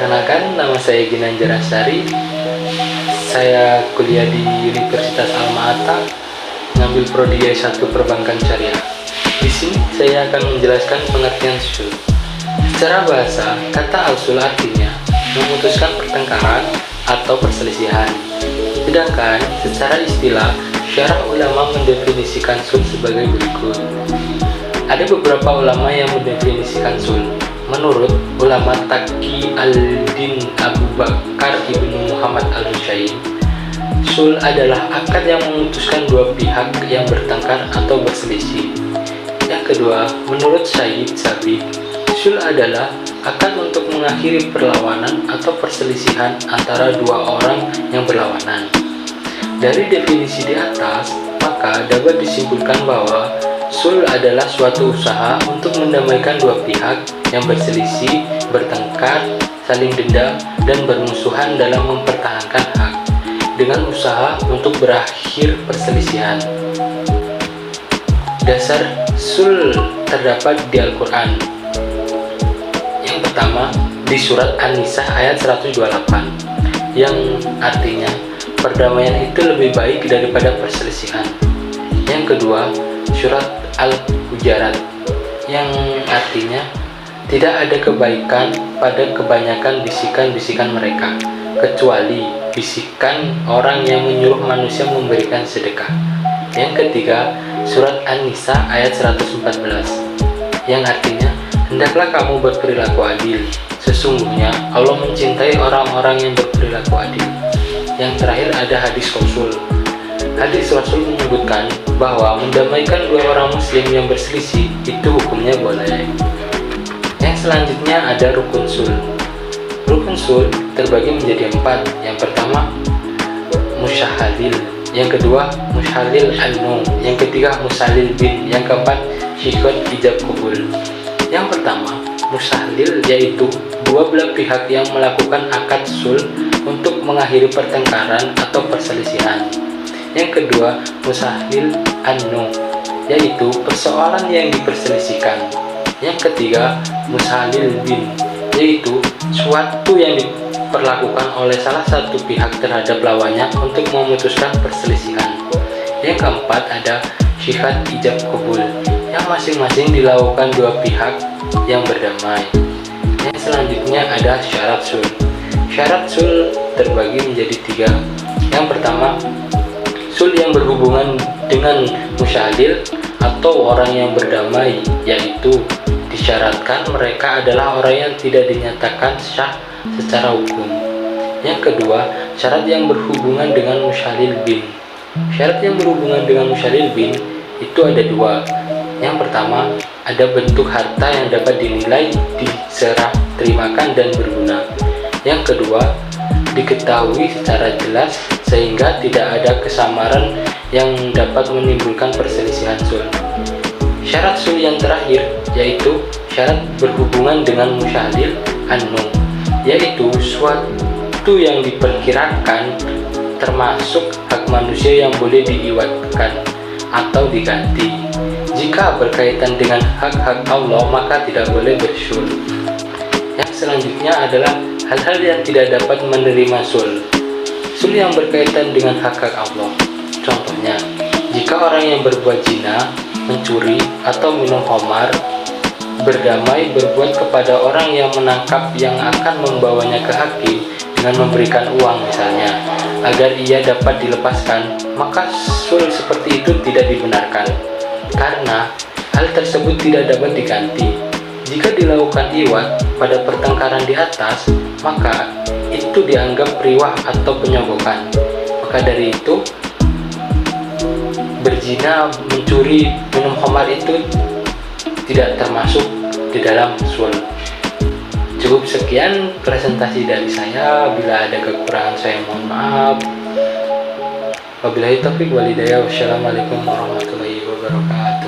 Perkenalkan, nama saya Ginanjar Asari. Saya kuliah di Universitas Alma-Ata, ngambil prodi S1 Perbankan Syariah. Di sini saya akan menjelaskan pengertian sul. Secara bahasa, kata al-sul artinya memutuskan pertengkaran atau perselisihan. Sedangkan secara istilah, syarah ulama mendefinisikan sul sebagai berikut. Ada beberapa ulama yang mendefinisikan sul. Menurut ulama Taqi al-Din Abu Bakar Ibnu Muhammad al-Husain, sul adalah akad yang memutuskan dua pihak yang bertengkar atau berselisih. Yang kedua, menurut Syed Sabiq, sul adalah akad untuk mengakhiri perlawanan atau perselisihan antara dua orang yang berlawanan. Dari definisi di atas, maka dapat disimpulkan bahwa sul adalah suatu usaha untuk mendamaikan dua pihak yang berselisih, bertengkar, saling dendam, dan bermusuhan dalam mempertahankan hak, dengan usaha untuk berakhir perselisihan. Dasar sul terdapat di Al-Quran. Yang pertama, di surat An-Nisa ayat 128, yang artinya perdamaian itu lebih baik daripada perselisihan. Yang kedua, surat Al-Hujurat, yang artinya tidak ada kebaikan pada kebanyakan bisikan-bisikan mereka, kecuali bisikan orang yang menyuruh manusia memberikan sedekah. Yang ketiga, surat An-Nisa ayat 114, yang artinya hendaklah kamu berperilaku adil, sesungguhnya Allah mencintai orang-orang yang berperilaku adil. Yang terakhir ada hadis Rasul. Hadis Rasul menyebutkan bahwa mendamaikan dua orang muslim yang berselisih itu hukumnya boleh. Yang selanjutnya ada rukun sul. Rukun sul terbagi menjadi 4. Yang pertama, musyahadil. Yang kedua, mushalil an-num. Yang ketiga, musalil bin. Yang keempat, syikot ijab kubul. Yang pertama, musalil, yaitu dua belah pihak yang melakukan akad sul untuk mengakhiri pertengkaran atau perselisihan. Yang kedua, musalil an-num, yaitu persoalan yang diperselisihkan. Yang ketiga, musalil bin, yaitu suatu yang diperlakukan oleh salah satu pihak terhadap lawannya untuk memutuskan perselisihan. Yang keempat ada syihad ijab kubul, yang masing-masing dilakukan dua pihak yang berdamai. Yang selanjutnya ada syarat sul. Syarat sul terbagi menjadi 3. Yang pertama, sul yang berhubungan dengan musyahadil atau orang yang berdamai, yaitu disyaratkan mereka adalah orang yang tidak dinyatakan sah secara hukum. Yang kedua, syarat yang berhubungan dengan musyalil bin. Syarat yang berhubungan dengan musyalil bin itu ada 2. Yang pertama, ada bentuk harta yang dapat dinilai, diserah terimakan dan berguna. Yang kedua, diketahui secara jelas sehingga tidak ada kesamaran yang dapat menimbulkan perselisihan sul. Syarat sul yang terakhir yaitu syarat berhubungan dengan musyahadil an-num, yaitu suatu yang diperkirakan termasuk hak manusia yang boleh diiwatkan atau diganti. Jika berkaitan dengan hak-hak Allah maka tidak boleh bersul. Yang selanjutnya adalah hal-hal yang tidak dapat menerima sul. Sul yang berkaitan dengan hak-hak Allah. Contohnya, jika orang yang berbuat zina, mencuri, atau minum khamar berdamai berbuat kepada orang yang menangkap yang akan membawanya ke hakim dengan memberikan uang misalnya, agar ia dapat dilepaskan, maka sul seperti itu tidak dibenarkan, karena hal tersebut tidak dapat diganti. Jika dilakukan iwat pada pertengkaran di atas, maka itu dianggap riwah atau penyogokan. Maka dari itu, berzina, mencuri, minum khamar itu tidak termasuk di dalam sul. Cukup sekian presentasi dari saya. Bila ada kekurangan saya mohon maaf. Wabillahi taufiq wal hidayah. Wassalamualaikum warahmatullahi wabarakatuh.